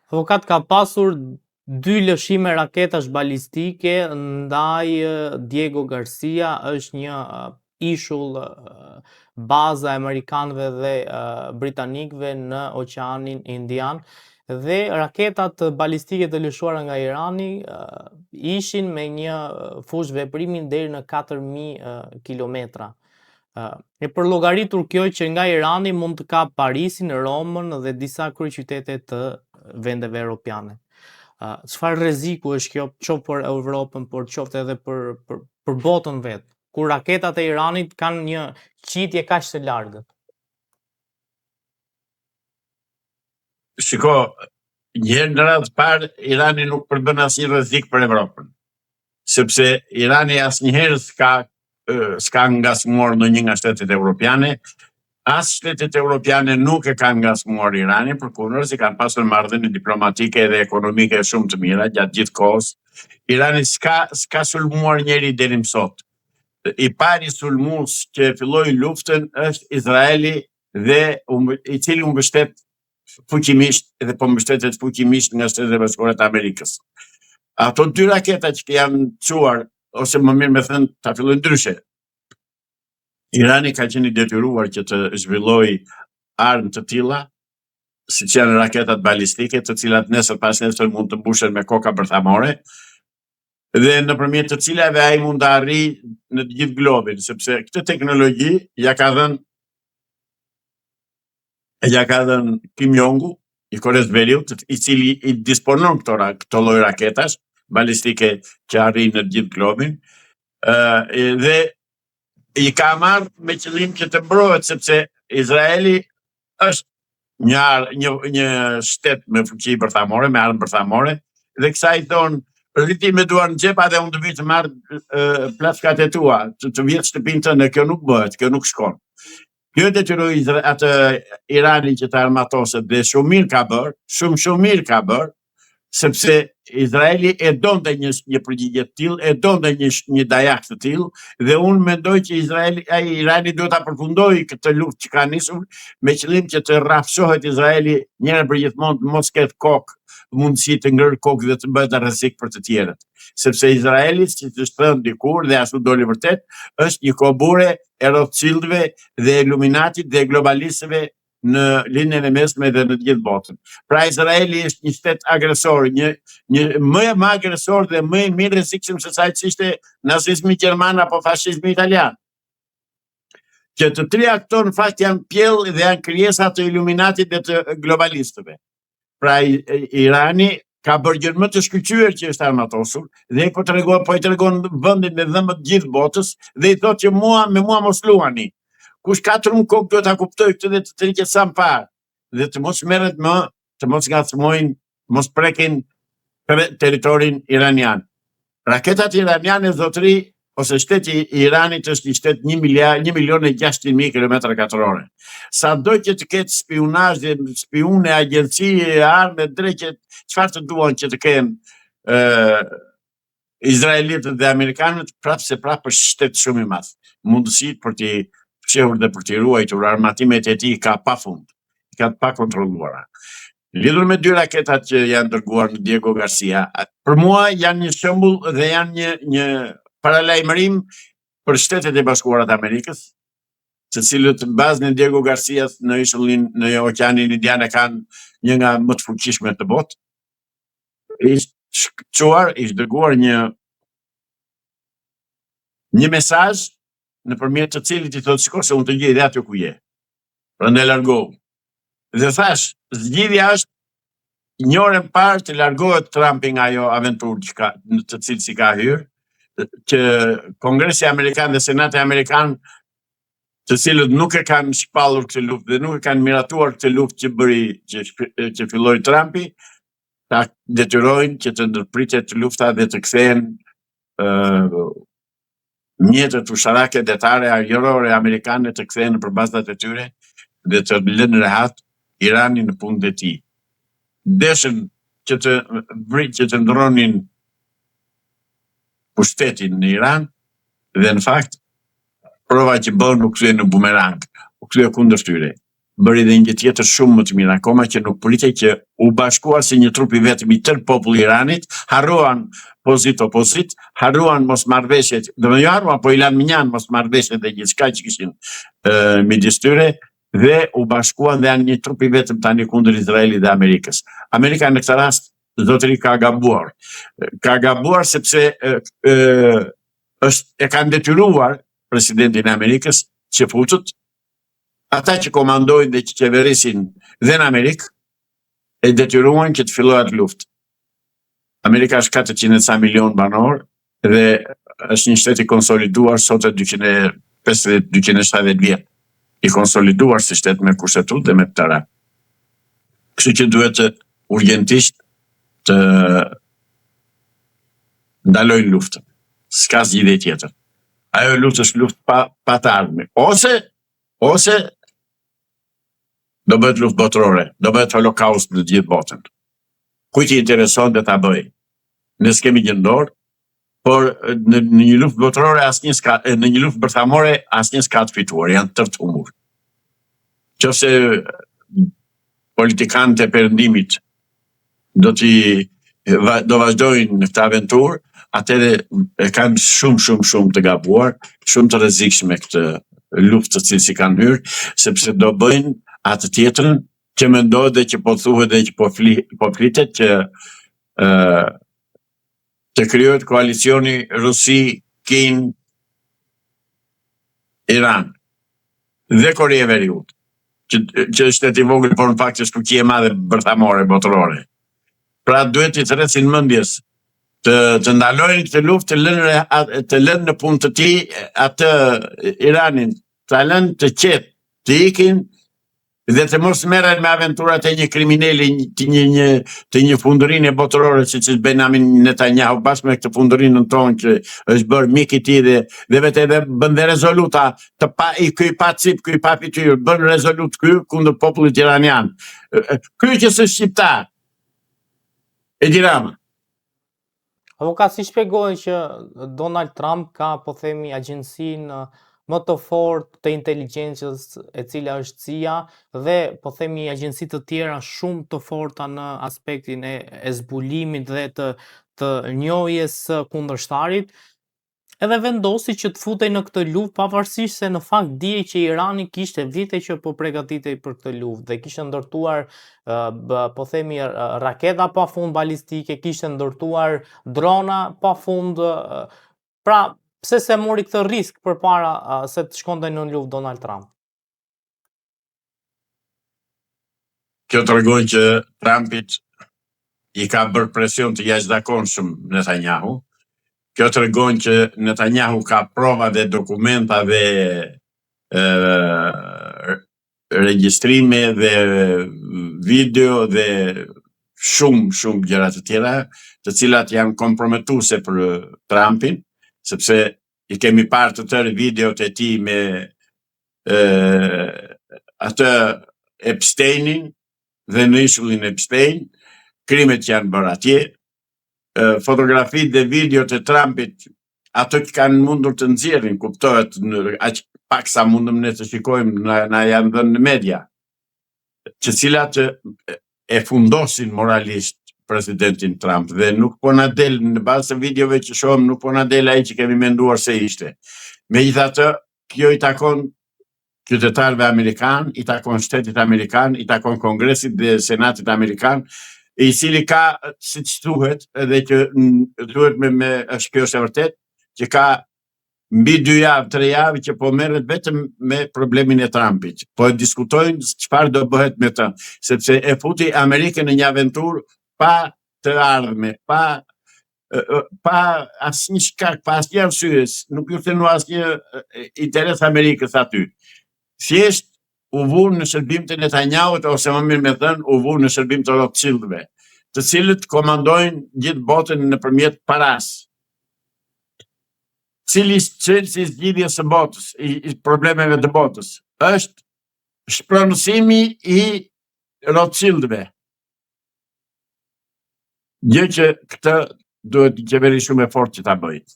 Avokat ka pasur 2 lëshime raketash balistike ndaj Diego Garcia, është një ishull baza e amerikanëve dhe britanikëve në Oqeanin Indian, dhe raketat balistike të lëshuara nga Irani ishin me një fushë veprimi deri në 4000 kilometra. E përllogaritur kjo që nga Irani mund të kap Parisin, Romën dhe disa kryeqytete të vendeve europiane. Çfarë rreziku është kjo, qoftë për Evropën, por qoftë edhe për botën vetë, kur raketat e Iranit kanë një qitje kaq të largët? Shiko, njëherë në radhë parë, Irani nuk përbën asnjë rrezik për Evropën, sepse Irani asnjëherë s'ka ngasmuar ndonjë nga shtetet evropiane. As shtetet evropiane nuk e kanë ngasmuar Iranin, përkundër, kanë pasur marrëdhënie diplomatike dhe ekonomike shumë të mira gjatë gjithë kohës. Irani s'ka sulmuar njeri deri më sot. I pari sulmues që filloi luftën është Izraeli, dhe i cili u mbështet fuqimisht dhe po mbështetet fuqimisht nga Shtetet e Bashkuara të Amerikës. Ato 2 raketa që janë çuar, ose më mirë me thënë, ta filloj ndryshe. Irani ka qenë i detyruar që të zhvillojë armë të tilla, siç janë raketat balistike, të cilat nesër pas nesër mund të mbushen me koka bërthamore, dhe nëpërmjet të cilave ai mund të arrijë në të gjithë globin, sepse këtë teknologji ja ka dhënë Kim Jong-u i Koreas Veriut, i cili i disponon këto lloj raketash balistike që arrijnë në të gjithë globin, dhe i ka marrë me qëllim që të mbrohet, sepse Izraeli është një shtet me fuqi bërthamore, me armë bërthamore, dhe kësaj thonë, rriti me duar në xhepa dhe unë të vi të marrë plaskat e tua, të vjetë shtëpinë tënde, kjo nuk bëhet, kjo nuk shkon. Kjo detyroi atë Irani që të armatoset, dhe shumë mirë ka bërë, sepse Izraeli e donte një përgjigje të tillë, e donte një dajak të tillë, dhe unë mendoj që Irani duhet ta përfundojë këtë luftë që ka nisur, me qëllim që të rrafshohet Izraeli njëherë për gjithmonë, të mos ketë kokë, mundësi të ngërë kokë dhe të bëhet rrezik për të tjerët. Sepse Izraeli, si të thënë dikur dhe ashtu doli vërtet, është një kobure e Rothschildëve dhe Illuminatit dhe globalistëve në linjën e mesme dhe në të gjithë botën. Pra Izraeli është një shtet agresor, një më agresor dhe më i mirë rrezikshëm se sa që ishte nazizmi gjerman apo fashizmi italian. Që të 3 këto në fakt janë pjellë dhe janë krijesa të Illuminatit dhe të globalistëve. Pra Irani ka bërë gjë më të shkëlqyer që është armatosur, dhe po i tregon vendin me dhëmbët gjithë botës, dhe i thotë që me mua mos luani. Kush ka trum kokë duhet ta kuptoj këtë dhe të triqet sa më parë, dhe të mos merret më, të mos ngacmojnë, mos prekin territorin iranian. Raketat iraniane, zotëri, ose shteti i Iranit është një shtet 1.600.000 km². Sado që të ketë spionazh dhe spiune, agjencie, armë, drejtë, çfarë të duan që të kenë izraelitët dhe amerikanët, prapë është shtet shumë i madh. Mundësitë për t'i fshehur dhe për t'i ruajtur armatimet e tij ka pafund, ka të pakontrolluara. Lidhur me 2 raketat që janë dërguar në Diego Garcia, për mua janë një shembull dhe janë një paralajmërim për Shtetet e Bashkuara të Amerikës, të cilët bazën e Diego Garcias në ishullin në Oqeanin Indian kanë një nga më të fuqishme të botë. Ishte dërguar një mesazh nëpërmjet të cilit i thotë shko se unë të gjej dhe aty ku je. Prandaj largohu. Dhe thash, zgjidhja është 1 orë më parë të largohet Trumpi nga ajo aventurë në të cilë si ka hyrë, që Kongresi Amerikan dhe Senati Amerikan, të cilët nuk e kanë shpallur këtë luftë dhe nuk e kanë miratuar këtë luftë që filloi Trumpi, ta detyrojnë që të ndërpritet lufta dhe të kthehen mjetët usharake detare ajrore amerikane të kthehen në përbazat e tyre dhe të lënë rehat Iranin në punët e tij. Deshën që të ndronin pushtetin në Iran, dhe në fakt prova që bën u kthye në bumerang, u kthye kundër tyre. bëri dhe një tjetër shumë më të mirë, akoma që nuk pritej që u bashkuar si një trup i vetëm i tërë populli Iranit, harruan opozit, harruan mosmarrëveshjet, do të harruan, po i lanë minjan mosmarrëveshjet dhe gjithçka që kishin midis tyre, dhe u bashkuan dhe janë një trup i vetëm tani kundër Izraelit dhe Amerikës. Amerika në këtë rast zotëri ka gabuar. Ka gabuar sepse e kanë detyruar presidentin e Amerikës që futët, ata që komandojnë dhe që qeverisin dhe në Amerikë, e detyruan që të fillohet luftë. Amerika është 400 milion banor dhe është një shtet i konsoliduar, sot e 250-270 vjet. I konsoliduar si shtet me kushtetut dhe me të tëra. Kështu që duhet të urgentisht të ndalojnë luftën. S'ka zgjidhje tjetër. Ajo luftë është luftë pa të ardhme. Ose do bëhet luftë botërore, do bëhet holokaust në gjithë botën. Kujt i intereson dhe ta bëj? Ne s'kemi gjendor, por në një luftë botërore në një luftë bërthamore asnjë s'ka të fituar, janë tërë të humbur. Qofse politikanët e perëndimit do vazhdojnë në këtë aventurë, atëherë e kanë shumë të gabuar, shumë të rrezikshme këtë luftë të cilë si kanë hyrë, sepse do bëjnë atë tjetrën që mendohet dhe që po thuhet dhe që po flitet që të krijohet koalicioni Rusi, Kin, Iran dhe Korea e Veriut, që është i vogël, por në fakt është fuqi e madhe bërthamore, botërore. Pra duhet të thresin mendjes të ndalojnë këtë luftë, të lënë në punë të tij atë Iranin, të lënë të qetë, të ikin dhe të mos merren me aventurat e një kriminali, të një fundurinë botërore siç është Benjamin Netanyahu, bashkë me këtë fundurinën tonë që është bërë mik i tij dhe vetë edhe bën dhe rezoluta ky pa cip, ky pa fytyrë, bën rezolut ky kundër popullit iranian. Ky që është shqiptar. Edi Rama. Avokat, si shpjegojnë që Donald Trump ka, po themi, agjensinë më të fortë të inteligjencës, e cila është CIA, dhe po themi agjensi të tjera shumë të forta në aspektin e zbulimit dhe të njohjes së kundërshtarit, edhe vendosi që të futej në këtë luftë, pavarësisht se në fakt dihej që Irani kishte vite që po përgatitej për këtë luftë dhe kishte ndërtuar po themi raketa pafund balistike, kishte ndërtuar drona pafund, pra pse se mori këtë risk përpara se të shkonte në luftë Donald Trump? Kjo tregon që Trumpit i ka bërë presion të jashtëzakonshëm Netanyahu. Kjo tregon që Netanyahu ka prova dhe dokumenta dhe regjistrime dhe video dhe shumë gjëra të tjera, të cilat janë komprometuese për Trumpin, sepse i kemi parë të tërë videot e tij me atë Epsteinin dhe në ishullin Epstein, krimet që janë bërë atje, fotografit dhe videot e Trumpit, ato që kanë mundur të nxjerrin, kuptohet, aq pak sa mundëm ne të shikojmë, na janë dhënë në media, që cilat e fundosin moralisht presidentin Trump dhe nuk po na del në bazë të videove që shohim, nuk po na del ai që kemi menduar se ishte. Megjithatë, kjo i takon qytetarëve amerikan, i takon shtetit amerikan, i takon Kongresit dhe Senatit amerikan, i cili ka, siç thuhet, edhe që thuhet kjo është e vërtet, që ka mbi 2 javë, 3 javë që po merret vetëm me problemin e Trumpit. Po e diskutojnë çfarë do bëhet me të, sepse e futi Amerikën në një aventurë pa të ardhme, pa asnjë shkak, pa asnjë arsye, nuk ju thënë asnjë interes Amerikës aty. Thjesht u vu në shërbim të Netanyahut, ose më mirë me thënë, u vu në shërbim të Rothschildëve, të cilët komandojnë gjithë botën nëpërmjet paras. Cili zgjidhja së botës, i problemeve të botës, është shpronësimi i Rothschildëve. Gjë që këtë duhet një qeveri shumë e fortë që ta bëjë.